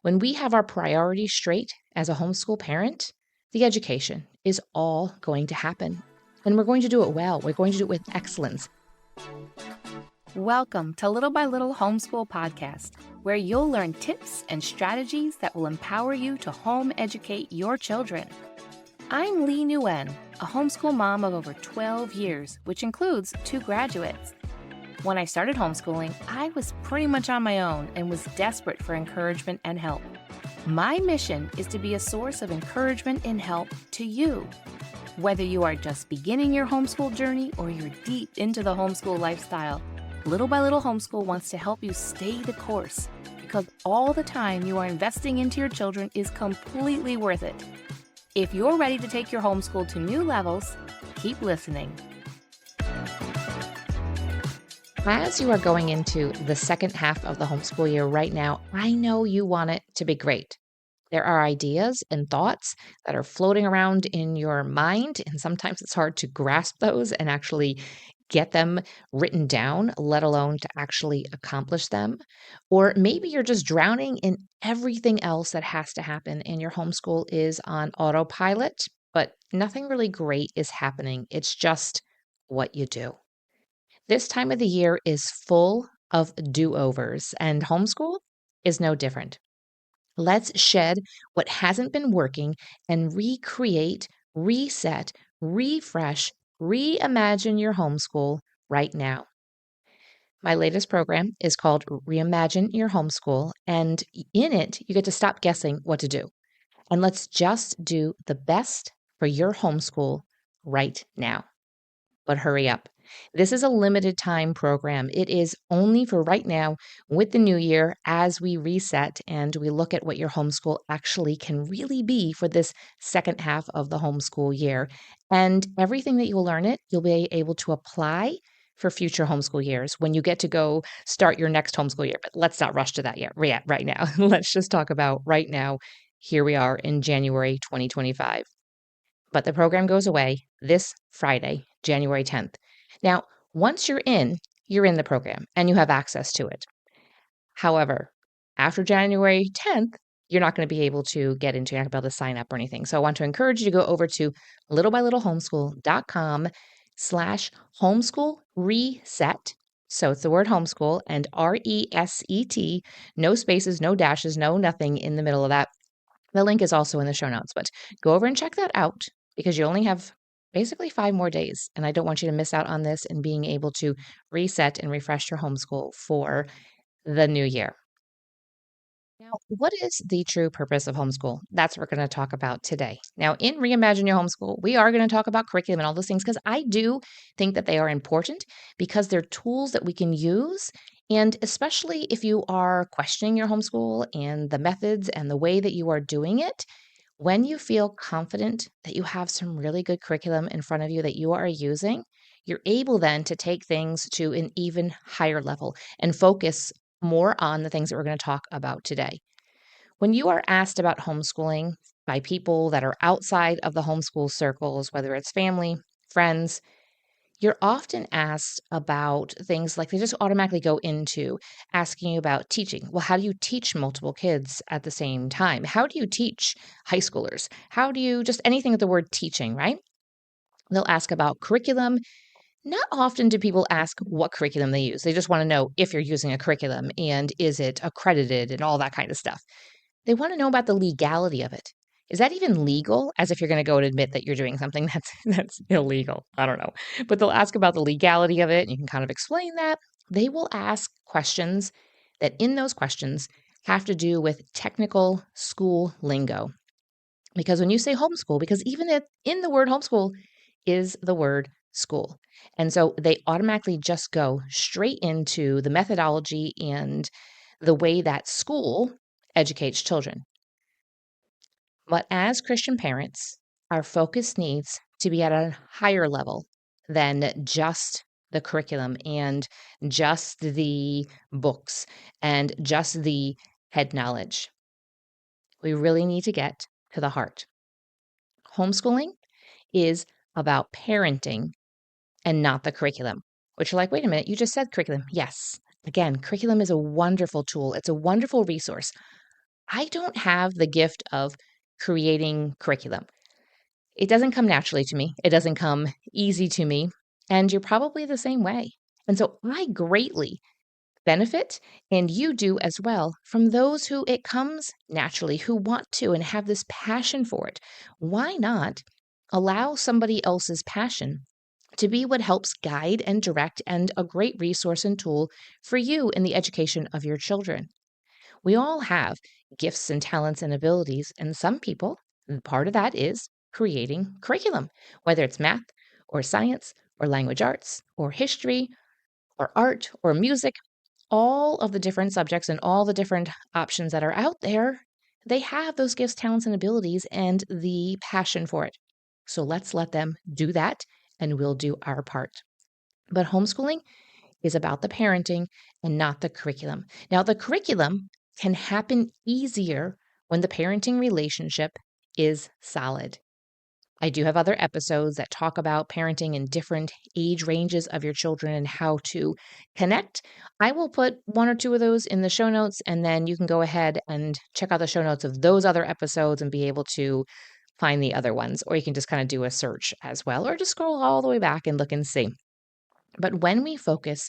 When we have our priorities straight as a homeschool parent, the education is all going to happen. And we're going to do it well. We're going to do it with excellence. Welcome to Little by Little Homeschool Podcast, where you'll learn tips and strategies that will empower you to home educate your children. I'm Leigh Nguyen, a homeschool mom of over 12 years, which includes 2 graduates. When I started homeschooling, I was pretty much on my own and was desperate for encouragement and help. My mission is to be a source of encouragement and help to you. Whether you are just beginning your homeschool journey or you're deep into the homeschool lifestyle, Little by Little Homeschool wants to help you stay the course because all the time you are investing into your children is completely worth it. If you're ready to take your homeschool to new levels, keep listening. As you are going into the second half of the homeschool year right now, I know you want it to be great. There are ideas and thoughts that are floating around in your mind, and sometimes it's hard to grasp those and actually get them written down, let alone to actually accomplish them. Or maybe you're just drowning in everything else that has to happen, and your homeschool is on autopilot, but nothing really great is happening. It's just what you do. This time of the year is full of do-overs, and homeschool is no different. Let's shed what hasn't been working and recreate, reset, refresh, reimagine your homeschool right now. My latest program is called Reimagine Your Homeschool, and in it, you get to stop guessing what to do. And let's just do the best for your homeschool right now. But hurry up. This is a limited time program. It is only for right now with the new year as we reset and we look at what your homeschool actually can really be for this second half of the homeschool year. And everything that you'll learn you'll be able to apply for future homeschool years when you get to go start your next homeschool year. But let's not rush to that yet, right now. Let's just talk about right now. Here we are in January 2025. But the program goes away this Friday, January 10th. Now, once you're in the program and you have access to it. However, after January 10th, you're not going to be able to get into, you're not going to be able to sign up or anything. So I want to encourage you to go over to littlebylittlehomeschool.com/homeschool reset. So it's the word homeschool and RESET, no spaces, no dashes, no nothing in the middle of that. The link is also in the show notes, but go over and check that out because you only have basically 5 more days. And I don't want you to miss out on this and being able to reset and refresh your homeschool for the new year. Now, what is the true purpose of homeschool? That's what we're going to talk about today. Now, in Reimagine Your Homeschool, we are going to talk about curriculum and all those things because I do think that they are important because they're tools that we can use. And especially if you are questioning your homeschool and the methods and the way that you are doing it, when you feel confident that you have some really good curriculum in front of you that you are using, you're able then to take things to an even higher level and focus more on the things that we're going to talk about today. When you are asked about homeschooling by people that are outside of the homeschool circles, whether it's family, friends, you're often asked about things like they just automatically go into asking you about teaching. Well, how do you teach multiple kids at the same time? How do you teach high schoolers? How do you just anything with the word teaching, right? They'll ask about curriculum. Not often do people ask what curriculum they use. They just want to know if you're using a curriculum and is it accredited and all that kind of stuff. They want to know about the legality of it. Is that even legal? As if you're going to go and admit that you're doing something that's illegal. I don't know. But they'll ask about the legality of it, and you can kind of explain that. They will ask questions that in those questions have to do with technical school lingo. Because when you say homeschool, because even in the word homeschool is the word school. And so they automatically just go straight into the methodology and the way that school educates children. But as Christian parents, our focus needs to be at a higher level than just the curriculum and just the books and just the head knowledge. We really need to get to the heart. Homeschooling is about parenting and not the curriculum, which you're like, wait a minute, you just said curriculum. Yes. Again, curriculum is a wonderful tool. It's a wonderful resource. I don't have the gift of creating curriculum. It doesn't come naturally to me. It doesn't come easy to me. And you're probably the same way. And so I greatly benefit, and you do as well, from those who it comes naturally, who want to and have this passion for it. Why not allow somebody else's passion to be what helps guide and direct and a great resource and tool for you in the education of your children? We all have gifts and talents and abilities, and some people, and part of that is creating curriculum, whether it's math or science or language arts or history or art or music, all of the different subjects and all the different options that are out there, they have those gifts, talents, and abilities and the passion for it. So let's let them do that and we'll do our part. But homeschooling is about the parenting and not the curriculum. Now, the curriculum can happen easier when the parenting relationship is solid. I do have other episodes that talk about parenting in different age ranges of your children and how to connect. I will put one or two of those in the show notes, and then you can go ahead and check out the show notes of those other episodes and be able to find the other ones. Or you can just kind of do a search as well, or just scroll all the way back and look and see. But when we focus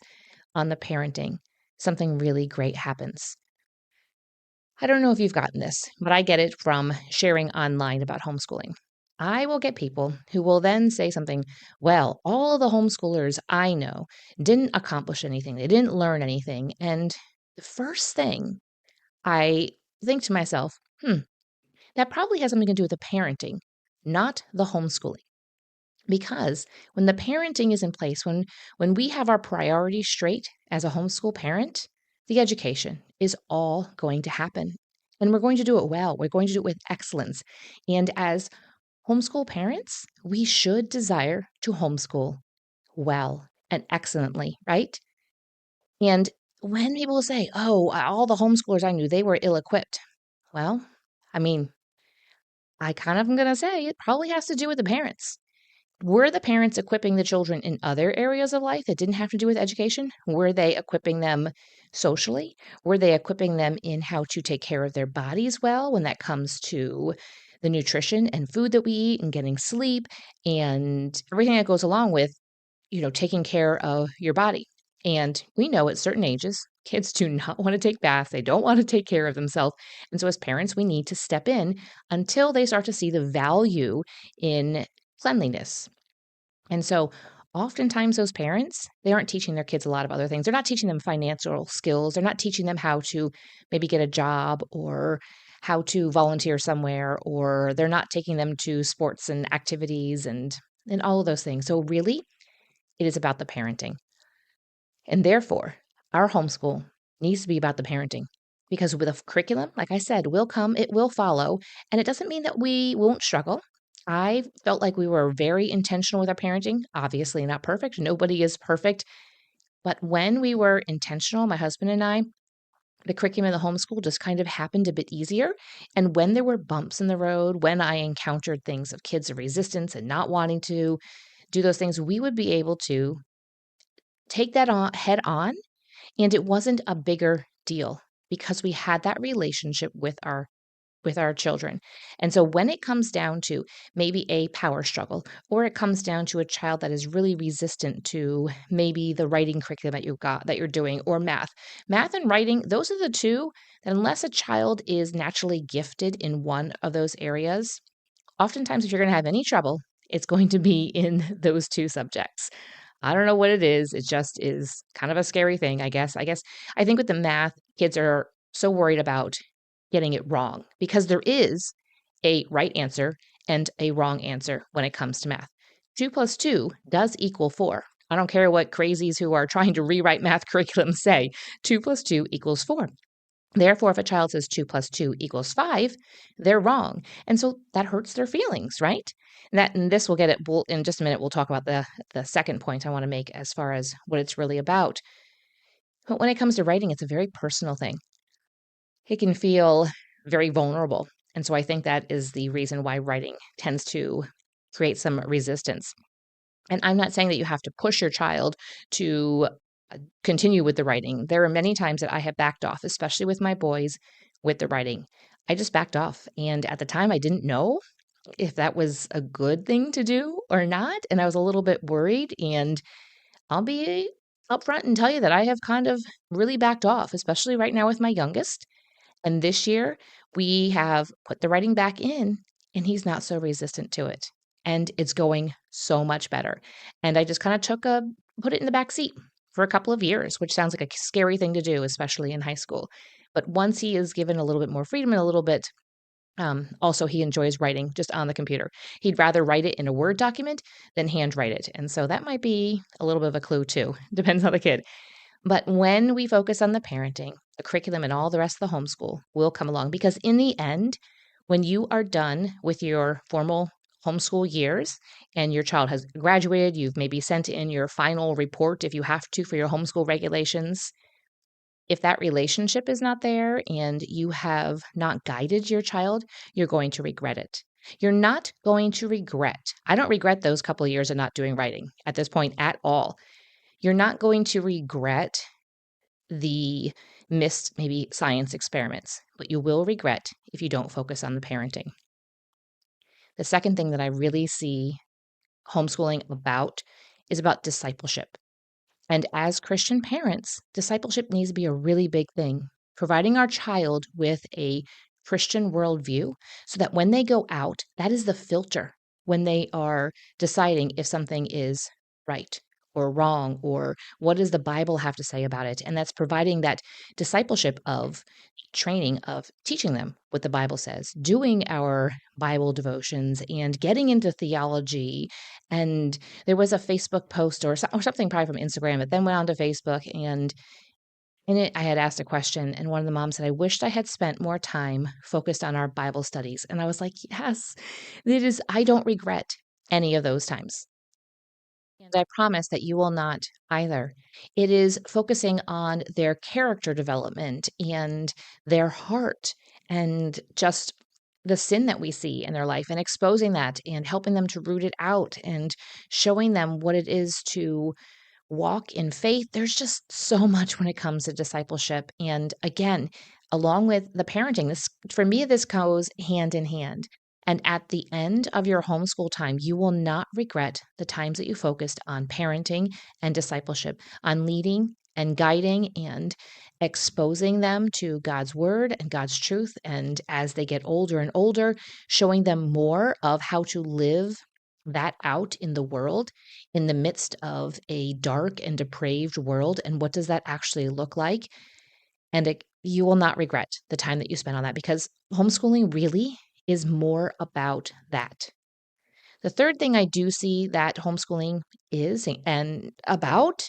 on the parenting, something really great happens. I don't know if you've gotten this, but I get it from sharing online about homeschooling. I will get people who will then say something, well, all the homeschoolers I know didn't accomplish anything. They didn't learn anything. And the first thing I think to myself, that probably has something to do with the parenting, not the homeschooling. Because when the parenting is in place, when we have our priorities straight as a homeschool parent, the education is all going to happen. And we're going to do it well. We're going to do it with excellence. And as homeschool parents, we should desire to homeschool well and excellently, right? And when people say, oh, all the homeschoolers I knew, they were ill equipped. Well, I mean, I kind of am going to say it probably has to do with the parents. Were the parents equipping the children in other areas of life that didn't have to do with education? Were they equipping them socially? Were they equipping them in how to take care of their bodies well when that comes to the nutrition and food that we eat and getting sleep and everything that goes along with, taking care of your body? And we know at certain ages, kids do not want to take baths. They don't want to take care of themselves. And so as parents, we need to step in until they start to see the value in cleanliness. And so oftentimes those parents, they aren't teaching their kids a lot of other things. They're not teaching them financial skills. They're not teaching them how to maybe get a job or how to volunteer somewhere, or they're not taking them to sports and activities and all of those things. So really, it is about the parenting. And therefore, our homeschool needs to be about the parenting. Because with a curriculum, like I said, will come, it will follow. And it doesn't mean that we won't struggle. I felt like we were very intentional with our parenting. Obviously, not perfect. Nobody is perfect. But when we were intentional, my husband and I, the curriculum in the homeschool just kind of happened a bit easier. And when there were bumps in the road, when I encountered things of kids of resistance and not wanting to do those things, we would be able to take that on head on. And it wasn't a bigger deal because we had that relationship with our children. And so when it comes down to maybe a power struggle, or it comes down to a child that is really resistant to maybe the writing curriculum that you're doing, or math and writing, those are the two that unless a child is naturally gifted in one of those areas, oftentimes if you're going to have any trouble, it's going to be in those two subjects. I don't know what it is. It just is kind of a scary thing, I guess. I think with the math, kids are so worried about getting it wrong because there is a right answer and a wrong answer when it comes to math. 2 plus 2 does equal 4. I don't care what crazies who are trying to rewrite math curriculum say. 2 plus 2 equals 4. Therefore, if a child says 2 plus 2 equals 5, they're wrong. And so that hurts their feelings, right? And this will get it. In just a minute, we'll talk about the second point I want to make as far as what it's really about. But when it comes to writing, it's a very personal thing. It can feel very vulnerable. And so I think that is the reason why writing tends to create some resistance. And I'm not saying that you have to push your child to continue with the writing. There are many times that I have backed off, especially with my boys, with the writing. I just backed off. And at the time, I didn't know if that was a good thing to do or not. And I was a little bit worried. And I'll be upfront and tell you that I have kind of really backed off, especially right now with my youngest. And this year, we have put the writing back in, and he's not so resistant to it. And it's going so much better. And I just kind of put it in the back seat for a couple of years, which sounds like a scary thing to do, especially in high school. But once he is given a little bit more freedom and a little bit, also, he enjoys writing just on the computer. He'd rather write it in a Word document than handwrite it. And so that might be a little bit of a clue too. Depends on the kid. But when we focus on the parenting, the curriculum, and all the rest of the homeschool will come along because in the end, when you are done with your formal homeschool years and your child has graduated, you've maybe sent in your final report if you have to for your homeschool regulations. If that relationship is not there and you have not guided your child, you're going to regret it. You're not going to regret. I don't regret those couple of years of not doing writing at this point at all. You're not going to regret the missed maybe science experiments, but you will regret if you don't focus on the parenting. The second thing that I really see homeschooling about is about discipleship. And as Christian parents, discipleship needs to be a really big thing, providing our child with a Christian worldview so that when they go out, that is the filter when they are deciding if something is right or wrong or what does the Bible have to say about it. And that's providing that discipleship of training of teaching them what the Bible says, doing our Bible devotions and getting into theology. And there was a Facebook post or something probably from Instagram, but then went on to Facebook and in it, I had asked a question, and one of the moms said, I wished I had spent more time focused on our Bible studies. And I was like, yes, I don't regret any of those times. And I promise that you will not either. It is focusing on their character development and their heart and just the sin that we see in their life and exposing that and helping them to root it out and showing them what it is to walk in faith. There's just so much when it comes to discipleship. And again, along with the parenting, this for me, this goes hand in hand. And at the end of your homeschool time, you will not regret the times that you focused on parenting and discipleship, on leading and guiding and exposing them to God's word and God's truth. And as they get older and older, showing them more of how to live that out in the world in the midst of a dark and depraved world. And what does that actually look like? And you will not regret the time that you spent on that because homeschooling really is more about that. The third thing I do see that homeschooling is and about,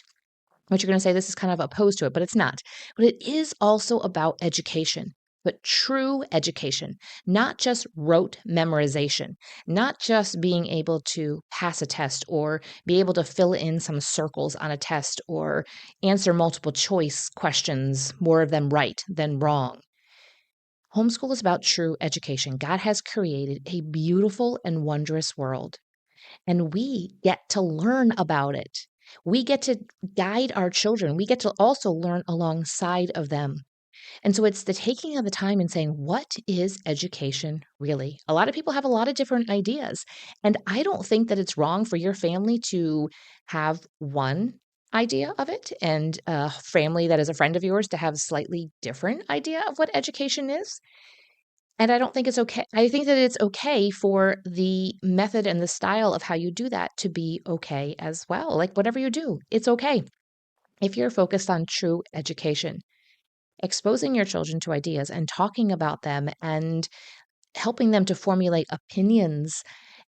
which you're going to say this is kind of opposed to it, but it's not. But it is also about education, but true education, not just rote memorization, not just being able to pass a test or be able to fill in some circles on a test or answer multiple choice questions, more of them right than wrong. Homeschool is about true education. God has created a beautiful and wondrous world, and we get to learn about it. We get to guide our children. We get to also learn alongside of them. And so it's the taking of the time and saying, what is education really? A lot of people have a lot of different ideas. And I don't think that it's wrong for your family to have one idea of it and a family that is a friend of yours to have a slightly different idea of what education is. And I don't think it's okay. I think that it's okay for the method and the style of how you do that to be okay as well. Like whatever you do, it's okay if you're focused on true education, exposing your children to ideas and talking about them and helping them to formulate opinions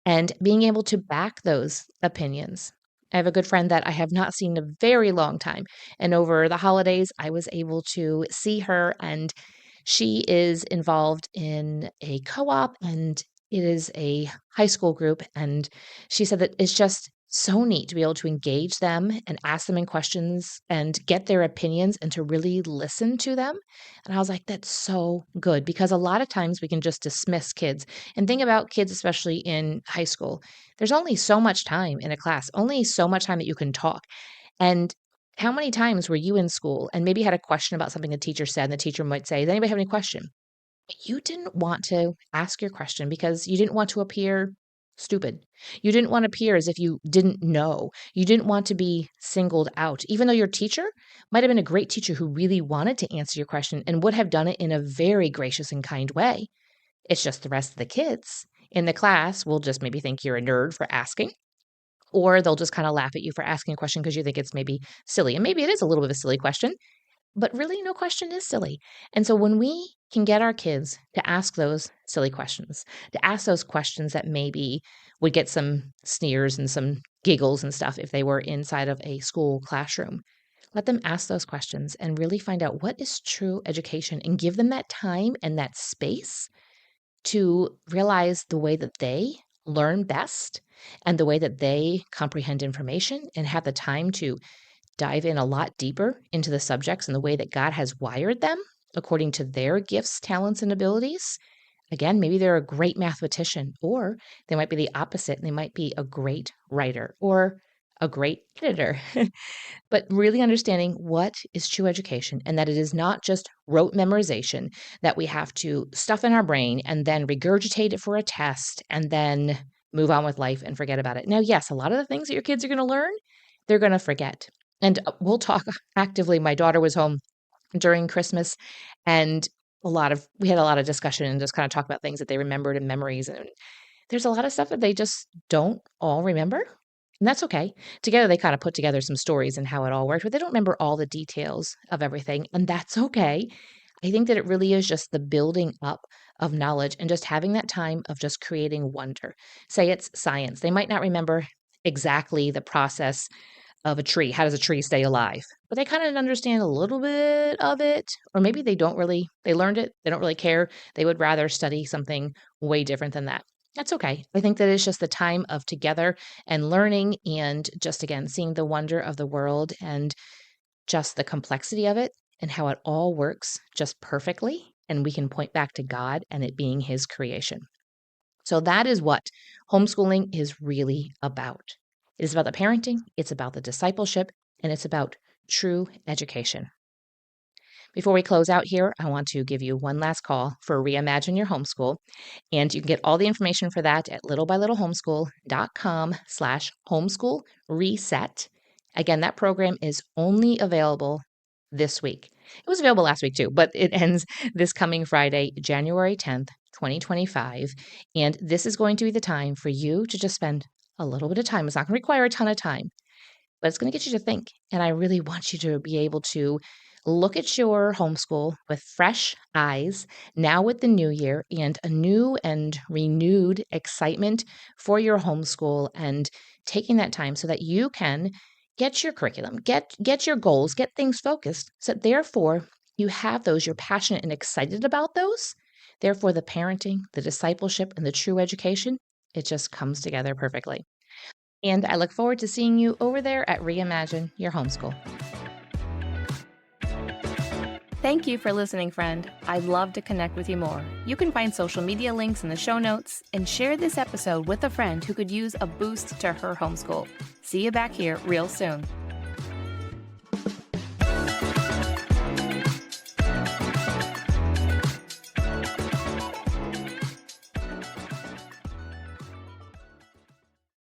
and being able to back those opinions. I have a good friend that I have not seen in a very long time. And over the holidays, I was able to see her, and she is involved in a co op and it is a high school group. And she said that it's just so neat to be able to engage them and ask them in questions and get their opinions and to really listen to them. And I was like, that's so good because a lot of times we can just dismiss kids and think about kids, especially in high school. There's only so much time in a class, only so much time that you can talk. And how many times were you in school and maybe had a question about something a teacher said and the teacher might say, does anybody have any question? You didn't want to ask your question because you didn't want to appear stupid. You didn't want to appear as if you didn't know. You didn't want to be singled out, even though your teacher might have been a great teacher who really wanted to answer your question and would have done it in a very gracious and kind way. It's just the rest of the kids in the class will just maybe think you're a nerd for asking, or they'll just kind of laugh at you for asking a question because you think it's maybe silly. And maybe it is a little bit of a silly question, but really, no question is silly. And so when we can get our kids to ask those silly questions, to ask those questions that maybe would get some sneers and some giggles and stuff if they were inside of a school classroom, let them ask those questions and really find out what is true education and give them that time and that space to realize the way that they learn best and the way that they comprehend information and have the time to dive in a lot deeper into the subjects and the way that God has wired them according to their gifts, talents, and abilities. Again, maybe they're a great mathematician, or they might be the opposite. They might be a great writer or a great editor. But really understanding what is true education and that it is not just rote memorization that we have to stuff in our brain and then regurgitate it for a test and then move on with life and forget about it. Now, yes, a lot of the things that your kids are going to learn, they're going to forget. And we'll talk actively. My daughter was home during Christmas and we had a lot of discussion and just kind of talk about things that they remembered and memories. And there's a lot of stuff that they just don't all remember. And that's okay. Together, they kind of put together some stories and how it all worked, but they don't remember all the details of everything. And that's okay. I think that it really is just the building up of knowledge and just having that time of just creating wonder. Say it's science. They might not remember exactly the process of a tree. How does a tree stay alive? But they kind of understand a little bit of it, or maybe they learned it, they don't really care. They would rather study something way different than that. That's okay. I think that it's just the time of together and learning and just again seeing the wonder of the world and just the complexity of it and how it all works just perfectly. And we can point back to God and it being His creation. So that is what homeschooling is really about. It is about the parenting, it's about the discipleship, and it's about true education. Before we close out here, I want to give you one last call for Reimagine Your Homeschool. And you can get all the information for that at littlebylittleHomeschool.com/homeschool reset. Again, that program is only available this week. It was available last week too, but it ends this coming Friday, January 10th, 2025. And this is going to be the time for you to just spend a little bit of time. It's not going to require a ton of time, but it's going to get you to think. And I really want you to be able to look at your homeschool with fresh eyes now with the new year and a new and renewed excitement for your homeschool and taking that time so that you can get your curriculum, get your goals, get things focused. So therefore, you have those, you're passionate and excited about those. Therefore, the parenting, the discipleship, and the true education, it just comes together perfectly. And I look forward to seeing you over there at Reimagine Your Homeschool. Thank you for listening, friend. I'd love to connect with you more. You can find social media links in the show notes and share this episode with a friend who could use a boost to her homeschool. See you back here real soon.